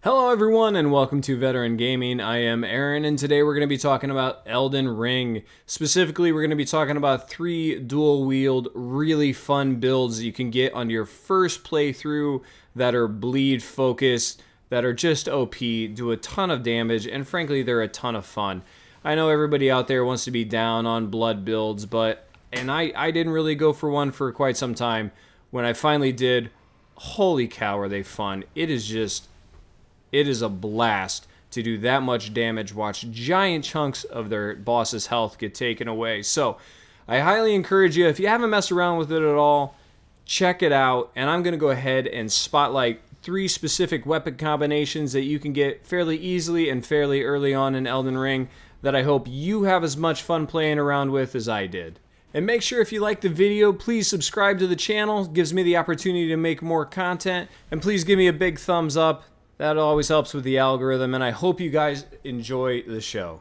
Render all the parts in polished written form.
Hello everyone and welcome to Veteran Gaming. I am Aaron and today we're going to be talking about Elden Ring. Specifically, we're going to be talking about 3 dual wield, really fun builds you can get on your first playthrough that are bleed focused, that are just OP, do a ton of damage, and frankly they're a ton of fun. I know everybody out there wants to be down on blood builds, and I didn't really go for one for quite some time. When I finally did, holy cow are they fun. It is a blast to do that much damage, watch giant chunks of their boss's health get taken away. So I highly encourage you, if you haven't messed around with it at all, check it out. And I'm going to go ahead and spotlight 3 specific weapon combinations that you can get fairly easily and fairly early on in Elden Ring that I hope you have as much fun playing around with as I did. And make sure if you like the video, please subscribe to the channel. It gives me the opportunity to make more content. And please give me a big thumbs up. That always helps with the algorithm, and I hope you guys enjoy the show.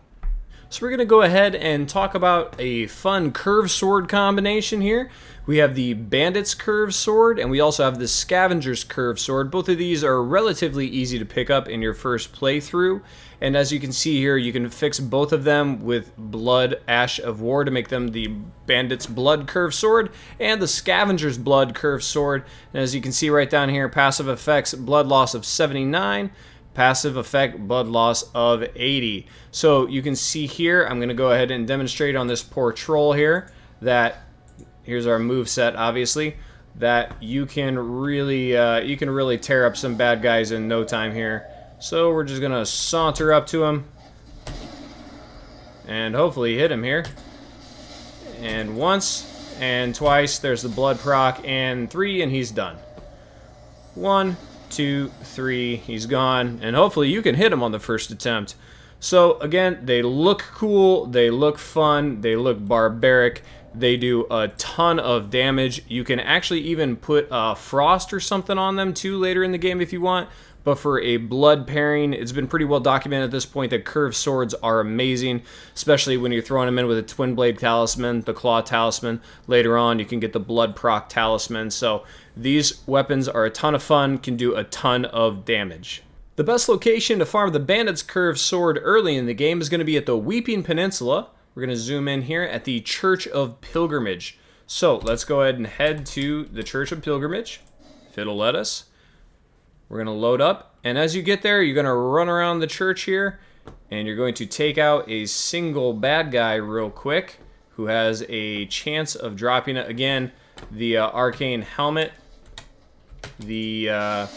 So we're going to go ahead and talk about a fun curved sword combination here. We have the Bandit's curved sword, and we also have the Scavenger's curved sword. Both of these are relatively easy to pick up in your first playthrough. And as you can see here, you can fix both of them with Blood Ash of War to make them the Bandit's Blood curved sword and the Scavenger's Blood curved sword. And as you can see right down here, passive effects, blood loss of 79. Passive effect, blood loss of 80. So you can see here, I'm going to go ahead and demonstrate on this poor troll here that, here's our move set obviously, that you can really tear up some bad guys in no time here. So we're just going to saunter up to him and hopefully hit him here. And once and twice, there's the blood proc, and 3 and he's done. 1, 2, 3, he's gone, and hopefully you can hit him on the first attempt. So again, they look cool, they look fun, they look barbaric, they do a ton of damage. You can actually even put frost or something on them too later in the game if you want. But for a blood pairing, it's been pretty well documented at this point that curved swords are amazing, especially when you're throwing them in with a twin blade talisman, the claw talisman. Later on, you can get the blood proc talisman. So these weapons are a ton of fun, can do a ton of damage. The best location to farm the Bandit's curved sword early in the game is going to be at the Weeping Peninsula. We're going to zoom in here at the Church of Pilgrimage. So let's go ahead and head to the Church of Pilgrimage, if it'll let us. We're going to load up, and as you get there, you're going to run around the church here, and you're going to take out a single bad guy real quick who has a chance of dropping it. Again, the arcane helmet, the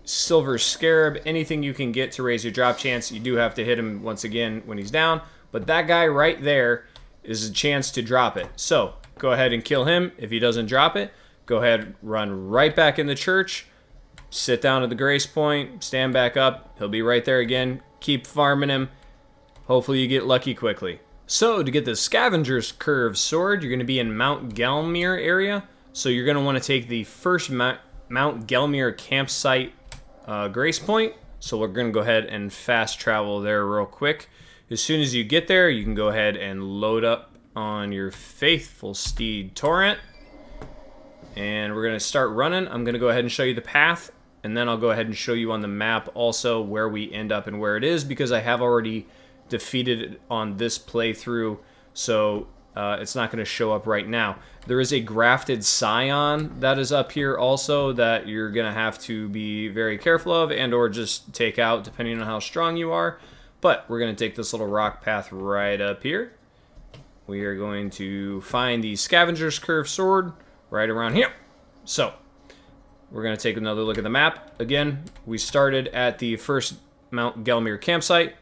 silver scarab, anything you can get to raise your drop chance. You do have to hit him once again when he's down, but that guy right there is a chance to drop it. So go ahead and kill him. If he doesn't drop it, go ahead, run right back in the church. Sit down at the grace point, stand back up, he'll be right there again. Keep farming him. Hopefully you get lucky quickly. So to get the Scavenger's curved sword, you're going to be in Mount Gelmir area. So you're going to want to take the first Mount Gelmir campsite grace point. So we're going to go ahead and fast travel there real quick. As soon as you get there, you can go ahead and load up on your faithful steed Torrent. And we're going to start running. I'm going to go ahead and show you the path. And then I'll go ahead and show you on the map also where we end up and where it is, because I have already defeated it on this playthrough, so it's not going to show up right now. There is a grafted scion that is up here also that you're going to have to be very careful of and or just take out depending on how strong you are. But we're going to take this little rock path right up here. We are going to find the Scavenger's curved sword right around here. So we're going to take another look at the map. Again, we started at the first Mount Gelmir campsite,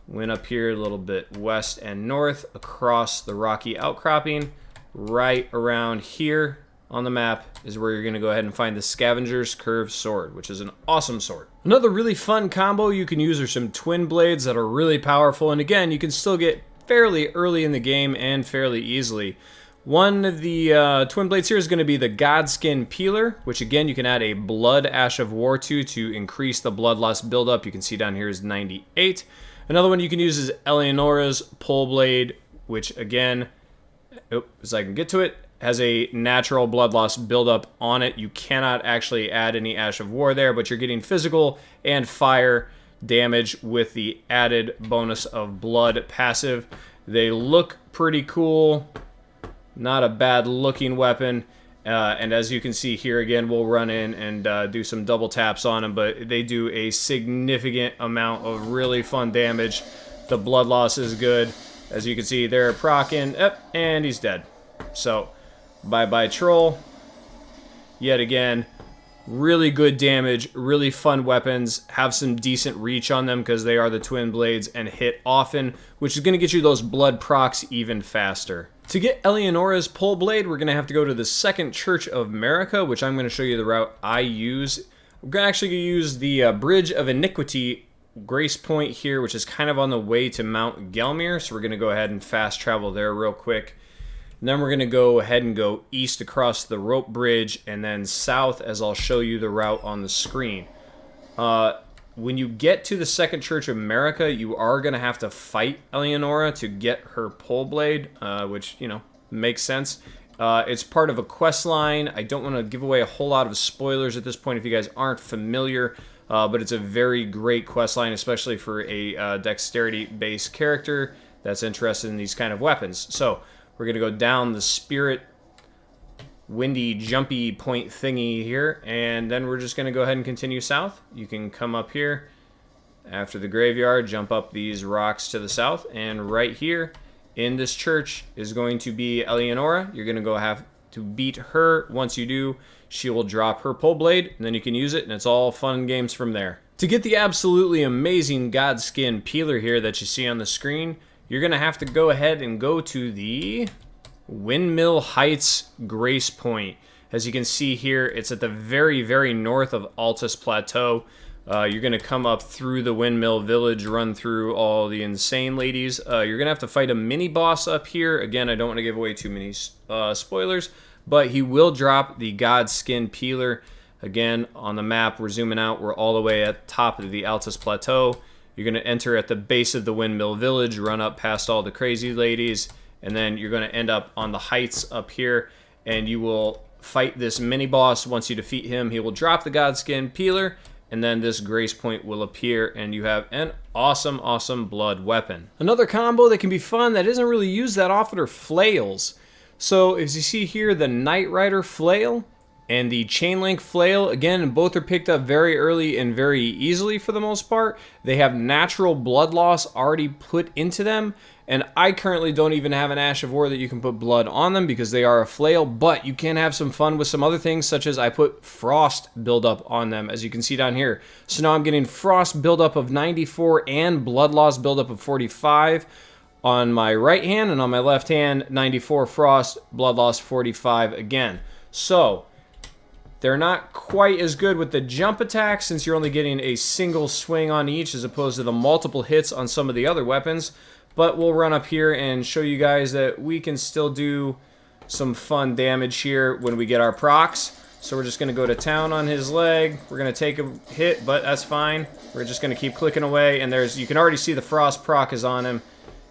went up here a little bit west and north across the rocky outcropping. Right around here on the map is where you're going to go ahead and find the Scavenger's curved sword, which is an awesome sword. Another really fun combo you can use are some twin blades that are really powerful, and again, you can still get fairly early in the game and fairly easily. One of the twin blades here is going to be the Godskin Peeler, which again you can add a Blood Ash of War to increase the blood loss buildup. You can see down here is 98. Another one you can use is Eleonora's Pole Blade, which again, as I can get to it, has a natural blood loss buildup on it. You cannot actually add any Ash of War there, but you're getting physical and fire damage with the added bonus of blood passive. They look pretty cool. Not a bad looking weapon. And as you can see here, again, we'll run in and do some double taps on them, but they do a significant amount of really fun damage. The blood loss is good. As you can see, they're proccing, and he's dead. So, bye-bye troll. Yet again, really good damage, really fun weapons, have some decent reach on them because they are the twin blades and hit often, which is going to get you those blood procs even faster. To get Eleonora's pole blade, we're going to have to go to the Second Church of America, which I'm going to show you the route I use. We're going to actually use the Bridge of Iniquity Grace Point here, which is kind of on the way to Mount Gelmir, so we're going to go ahead and fast travel there real quick. And then we're going to go ahead and go east across the rope bridge and then south as I'll show you the route on the screen. When you get to the Second Church of America, you are going to have to fight Eleonora to get her pole blade, which, you know, makes sense. It's part of a quest line. I don't want to give away a whole lot of spoilers at this point if you guys aren't familiar, but it's a very great quest line, especially for a dexterity-based character that's interested in these kind of weapons. So we're going to go down the spirit windy jumpy point thingy here, and then we're just going to go ahead and continue south. You can come up here after the graveyard, jump up these rocks to the south, and right here in this church is going to be Eleonora. You're going to go have to beat her. Once you do, she will drop her pole blade, and then you can use it, and it's all fun and games from there. To get the absolutely amazing Godskin peeler here that you see on the screen, you're going to have to go ahead and go to the Windmill Heights Grace Point. As you can see here, it's at the very, very north of Altus Plateau. You're going to come up through the Windmill Village, run through all the insane ladies. You're going to have to fight a mini-boss up here. Again, I don't want to give away too many spoilers, but he will drop the Godskin Peeler. Again, on the map, we're zooming out. We're all the way at the top of the Altus Plateau. You're going to enter at the base of the Windmill Village, run up past all the crazy ladies, and then you're going to end up on the heights up here, and you will fight this mini-boss. Once you defeat him, he will drop the Godskin Peeler, and then this Grace Point will appear, and you have an awesome, awesome blood weapon. Another combo that can be fun that isn't really used that often are flails. So, as you see here, the Knight Rider Flail and the Chain Link Flail, again, both are picked up very early and very easily for the most part. They have natural blood loss already put into them, and I currently don't even have an Ash of War that you can put blood on them because they are a flail, but you can have some fun with some other things, such as I put frost buildup on them, as you can see down here. So now I'm getting frost buildup of 94 and blood loss buildup of 45 on my right hand, and on my left hand, 94 frost, blood loss 45 again. So they're not quite as good with the jump attack since you're only getting a single swing on each as opposed to the multiple hits on some of the other weapons. But we'll run up here and show you guys that we can still do some fun damage here when we get our procs. So we're just going to go to town on his leg. We're going to take a hit, but that's fine. We're just going to keep clicking away. And you can already see the frost proc is on him.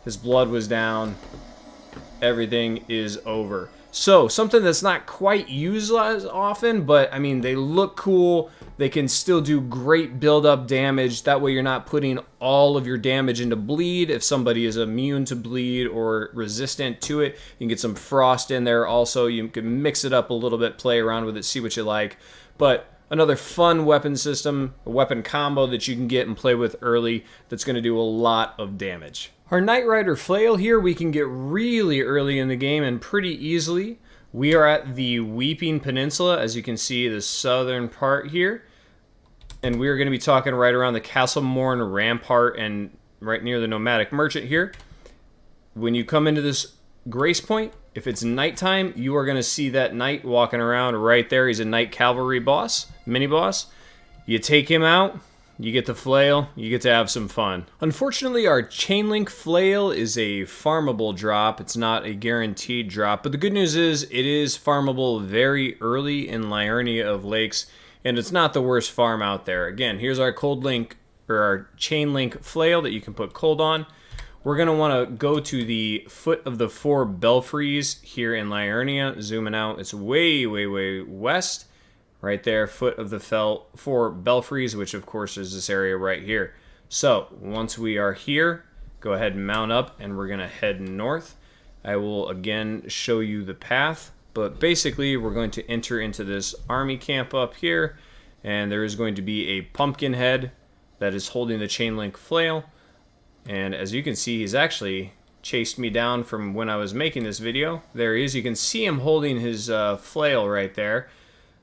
His blood was down. Everything is over. So, something that's not quite used as often, but, I mean, they look cool. They can still do great build-up damage. That way you're not putting all of your damage into bleed. If somebody is immune to bleed or resistant to it, you can get some frost in there also. You can mix it up a little bit, play around with it, see what you like. But another fun weapon system, a weapon combo that you can get and play with early that's going to do a lot of damage. Our Knight Rider Flail here, we can get really early in the game and pretty easily. We are at the Weeping Peninsula, as you can see, the southern part here. And we are going to be talking right around the Castlemorn Rampart and right near the Nomadic Merchant here. When you come into this Grace Point, if it's nighttime, you are going to see that knight walking around right there. He's a Knight Cavalry boss, mini-boss. You take him out. You get the flail, you get to have some fun. Unfortunately, our Chain Link Flail is a farmable drop. It's not a guaranteed drop, but the good news is it is farmable very early in Liurnia of Lakes, and it's not the worst farm out there. Again, here's our Cold Link, or our Chain Link Flail that you can put cold on. we're going to want to go to the foot of the 4 belfries here in Liurnia. Zooming out, it's way, way, way west. Right there, foot of the 4 belfries, which of course is this area right here. So once we are here, go ahead and mount up, and we're going to head north. I will again show you the path, but basically we're going to enter into this army camp up here, and there is going to be a pumpkin head that is holding the chain link flail. And as you can see, he's actually chased me down from when I was making this video. There he is. You can see him holding his flail right there.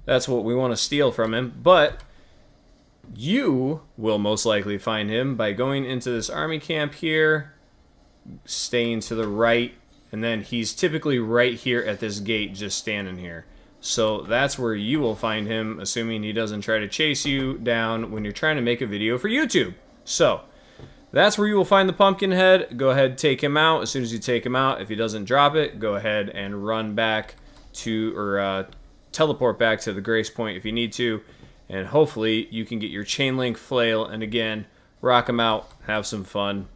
That's what we want to steal from him. But you will most likely find him by going into this army camp here, staying to the right, and then he's typically right here at this gate just standing here. So that's where you will find him, assuming he doesn't try to chase you down when you're trying to make a video for YouTube. So that's where you will find the pumpkin head. Go ahead, take him out. As soon as you take him out, if he doesn't drop it, go ahead and run back to, or teleport back to the Grace Point if you need to, and hopefully you can get your chain link flail and again rock them out, have some fun,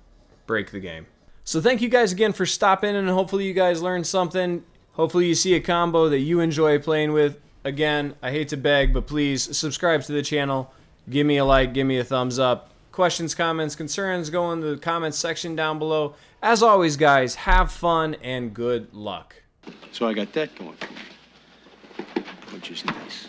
break the game. So thank you guys again for stopping, and hopefully you guys learned something. Hopefully you see a combo that you enjoy playing with. Again, I hate to beg, but please subscribe to the channel, give me a like, give me a thumbs up. Questions, comments, concerns, go in the comments section down below. As always, guys, have fun and good luck. So I got that going for me, which is nice.